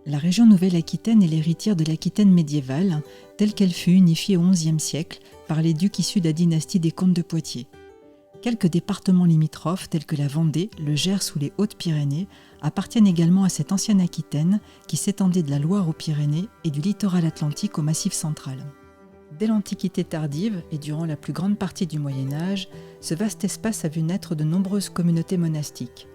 La région Nouvelle-Aquitaine est l'héritière de l'Aquitaine médiévale, telle qu'elle fut unifiée au XIe siècle par les ducs issus de la dynastie des comtes de Poitiers. Quelques départements limitrophes, tels que la Vendée, le Gers ou les Hautes-Pyrénées, appartiennent également à cette ancienne Aquitaine qui s'étendait de la Loire aux Pyrénées et du littoral atlantique au Massif central. Dès l'Antiquité tardive et durant la plus grande partie du Moyen Âge, ce vaste espace a vu naître de nombreuses communautés monastiques.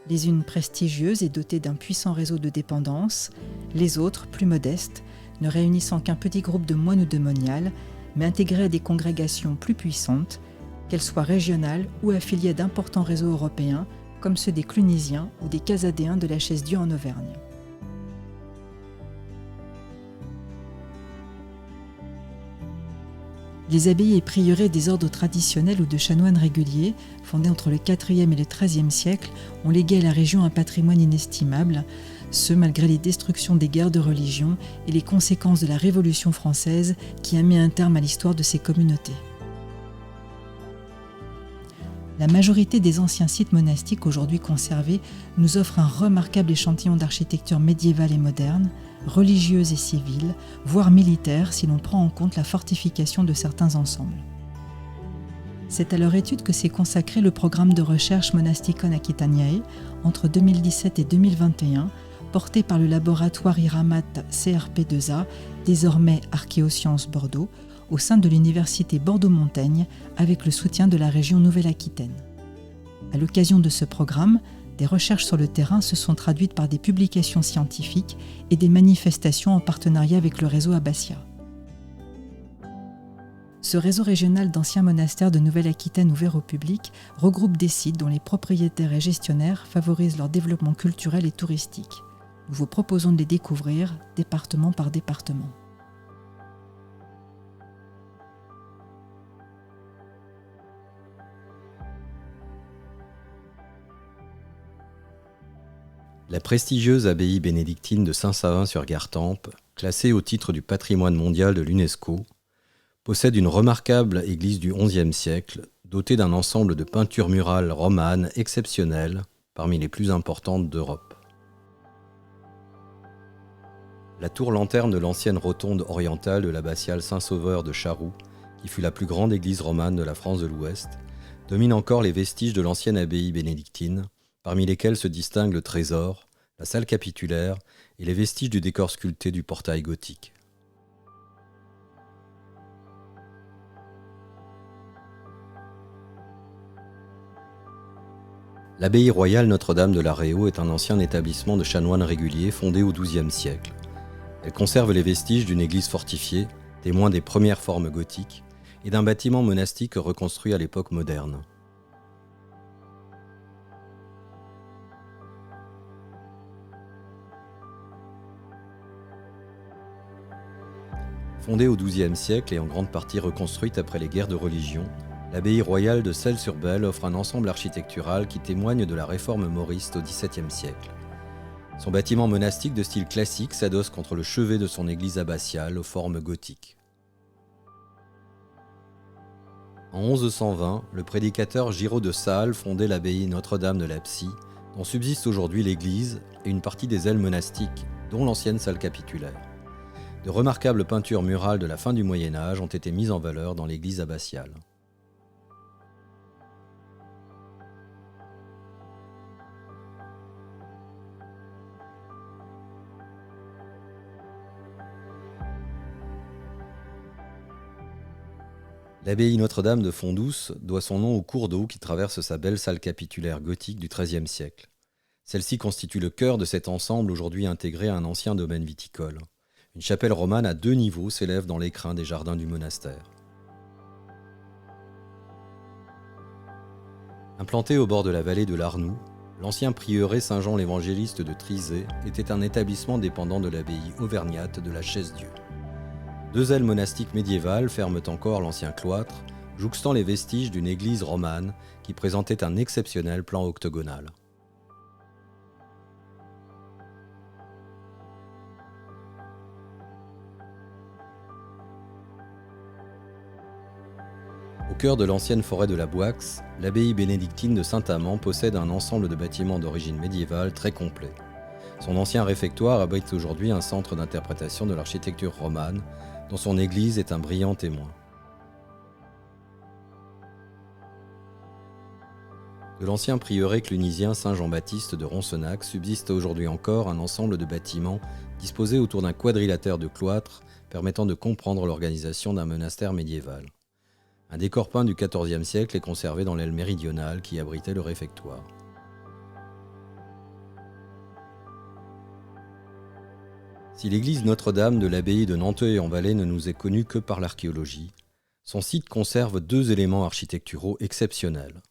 Les unes prestigieuses et dotées d'un puissant réseau de dépendance, les autres, plus modestes, ne réunissant qu'un petit groupe de moines ou de moniales, mais intégrées à des congrégations plus puissantes, qu'elles soient régionales ou affiliées à d'importants réseaux européens, comme ceux des Clunisiens ou des Casadéens de la Chaise-Dieu en Auvergne. Les abbayes et prieurés des ordres traditionnels ou de chanoines réguliers, fondés entre le IVe et le XIIIe siècle, ont légué à la région un patrimoine inestimable, ce malgré les destructions des guerres de religion et les conséquences de la Révolution française qui a mis un terme à l'histoire de ces communautés. La majorité des anciens sites monastiques aujourd'hui conservés nous offrent un remarquable échantillon d'architecture médiévale et moderne, religieuse et civile, voire militaire si l'on prend en compte la fortification de certains ensembles. C'est à leur étude que s'est consacré le programme de recherche Monasticon Aquitaniae entre 2017 et 2021, porté par le laboratoire IRAMAT CRP2A, désormais Archéosciences Bordeaux, au sein de l'université Bordeaux-Montaigne, avec le soutien de la région Nouvelle-Aquitaine. À l'occasion de ce programme, des recherches sur le terrain se sont traduites par des publications scientifiques et des manifestations en partenariat avec le réseau Abbassia. Ce réseau régional d'anciens monastères de Nouvelle-Aquitaine ouvert au public regroupe des sites dont les propriétaires et gestionnaires favorisent leur développement culturel et touristique. Nous vous proposons de les découvrir département par département. La prestigieuse abbaye bénédictine de Saint-Savin-sur-Gartempe, classée au titre du patrimoine mondial de l'UNESCO, possède une remarquable église du XIe siècle, dotée d'un ensemble de peintures murales romanes exceptionnelles, parmi les plus importantes d'Europe. La tour-lanterne de l'ancienne rotonde orientale de l'abbatiale Saint-Sauveur de Charroux, qui fut la plus grande église romane de la France de l'Ouest, domine encore les vestiges de l'ancienne abbaye bénédictine, parmi lesquels se distinguent le trésor, la salle capitulaire et les vestiges du décor sculpté du portail gothique. L'abbaye royale Notre-Dame de la Réau est un ancien établissement de chanoines réguliers fondé au XIIe siècle. Elle conserve les vestiges d'une église fortifiée, témoin des premières formes gothiques, et d'un bâtiment monastique reconstruit à l'époque moderne. Fondée au XIIe siècle et en grande partie reconstruite après les guerres de religion, l'abbaye royale de Celles-sur-Belle offre un ensemble architectural qui témoigne de la réforme mauriste au XVIIe siècle. Son bâtiment monastique de style classique s'adosse contre le chevet de son église abbatiale aux formes gothiques. En 1120, le prédicateur Giraud de Salles fondait l'abbaye Notre-Dame de Lapsy, dont subsiste aujourd'hui l'église et une partie des ailes monastiques, dont l'ancienne salle capitulaire. De remarquables peintures murales de la fin du Moyen Âge ont été mises en valeur dans l'église abbatiale. L'abbaye Notre-Dame de Font-Douce doit son nom au cours d'eau qui traverse sa belle salle capitulaire gothique du XIIIe siècle. Celle-ci constitue le cœur de cet ensemble aujourd'hui intégré à un ancien domaine viticole. Une chapelle romane à 2 niveaux s'élève dans l'écrin des jardins du monastère. Implanté au bord de la vallée de l'Arnoux, l'ancien prieuré Saint-Jean l'Évangéliste de Trizay était un établissement dépendant de l'abbaye auvergnate de la Chaise-Dieu. 2 ailes monastiques médiévales ferment encore l'ancien cloître, jouxtant les vestiges d'une église romane qui présentait un exceptionnel plan octogonal. Au cœur de l'ancienne forêt de la Boix, l'abbaye bénédictine de Saint-Amand possède un ensemble de bâtiments d'origine médiévale très complet. Son ancien réfectoire abrite aujourd'hui un centre d'interprétation de l'architecture romane, dont son église est un brillant témoin. De l'ancien prieuré clunisien Saint-Jean-Baptiste de Roncenac subsiste aujourd'hui encore un ensemble de bâtiments disposés autour d'un quadrilatère de cloîtres permettant de comprendre l'organisation d'un monastère médiéval. Un décor peint du XIVe siècle est conservé dans l'aile méridionale qui abritait le réfectoire. Si l'église Notre-Dame de l'abbaye de Nanteuil-en-Valais ne nous est connue que par l'archéologie, son site conserve deux éléments architecturaux exceptionnels.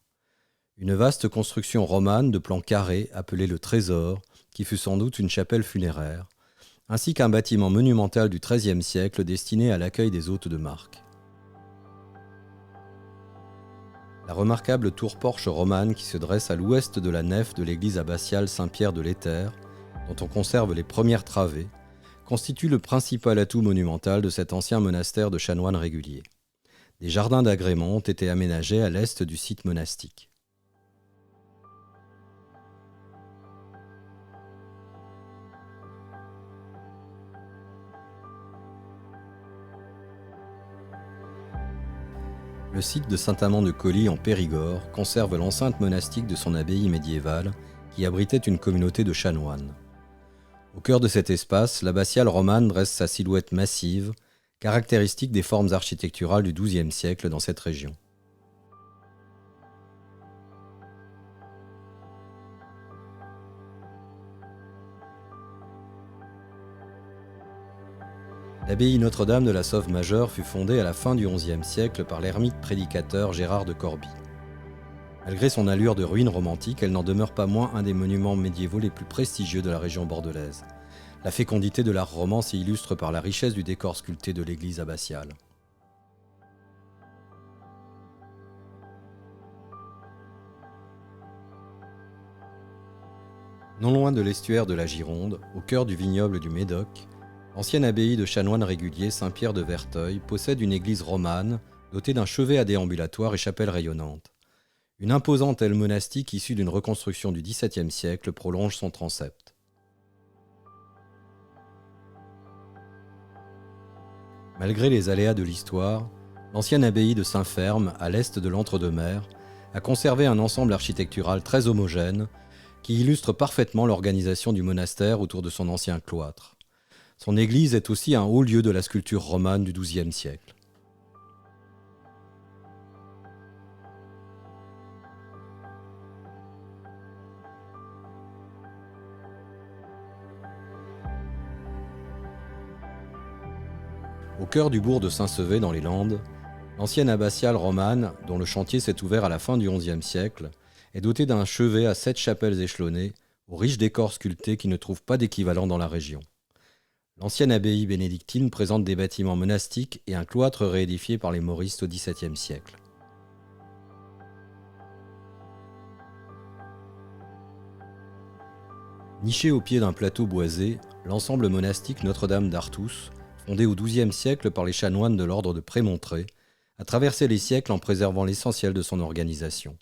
Une vaste construction romane de plan carré appelée le Trésor, qui fut sans doute une chapelle funéraire, ainsi qu'un bâtiment monumental du XIIIe siècle destiné à l'accueil des hôtes de marque. La remarquable tour-porche romane qui se dresse à l'ouest de la nef de l'église abbatiale Saint-Pierre de l'Éther, dont on conserve les premières travées, constitue le principal atout monumental de cet ancien monastère de chanoines réguliers. Des jardins d'agrément ont été aménagés à l'est du site monastique. Le site de Saint-Amand-de-Coly en Périgord conserve l'enceinte monastique de son abbaye médiévale qui abritait une communauté de chanoines. Au cœur de cet espace, l'abbatiale romane dresse sa silhouette massive, caractéristique des formes architecturales du XIIe siècle dans cette région. L'abbaye Notre-Dame de la Sauve-Majeure fut fondée à la fin du XIe siècle par l'ermite prédicateur Gérard de Corbie. Malgré son allure de ruine romantique, elle n'en demeure pas moins un des monuments médiévaux les plus prestigieux de la région bordelaise. La fécondité de l'art roman s'y illustre par la richesse du décor sculpté de l'église abbatiale. Non loin de l'estuaire de la Gironde, au cœur du vignoble du Médoc, l'ancienne abbaye de chanoines réguliers Saint-Pierre de Verteuil possède une église romane dotée d'un chevet à déambulatoire et chapelle rayonnante. Une imposante aile monastique issue d'une reconstruction du XVIIe siècle prolonge son transept. Malgré les aléas de l'histoire, l'ancienne abbaye de Saint-Ferme, à l'est de l'Entre-deux-Mers, a conservé un ensemble architectural très homogène qui illustre parfaitement l'organisation du monastère autour de son ancien cloître. Son église est aussi un haut lieu de la sculpture romane du XIIe siècle. Au cœur du bourg de Saint-Sevé dans les Landes, l'ancienne abbatiale romane, dont le chantier s'est ouvert à la fin du XIe siècle, est dotée d'un chevet à 7 chapelles échelonnées, aux riches décors sculptés qui ne trouvent pas d'équivalent dans la région. L'ancienne abbaye bénédictine présente des bâtiments monastiques et un cloître réédifié par les Mauristes au XVIIe siècle. Niché au pied d'un plateau boisé, l'ensemble monastique Notre-Dame d'Artus, fondé au XIIe siècle par les chanoines de l'ordre de Prémontré, a traversé les siècles en préservant l'essentiel de son organisation.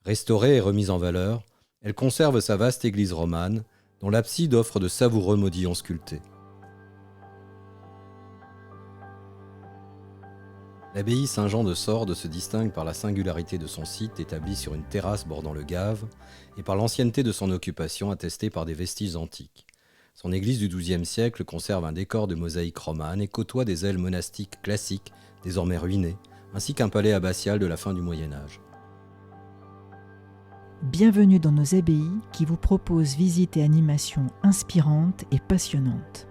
Restaurée et remise en valeur, elle conserve sa vaste église romane, dont l'abside offre de savoureux modillons sculptés. L'abbaye Saint-Jean de Sordes se distingue par la singularité de son site établi sur une terrasse bordant le Gave et par l'ancienneté de son occupation attestée par des vestiges antiques. Son église du XIIe siècle conserve un décor de mosaïque romane et côtoie des ailes monastiques classiques, désormais ruinées, ainsi qu'un palais abbatial de la fin du Moyen-Âge. Bienvenue dans nos abbayes qui vous proposent visites et animations inspirantes et passionnantes.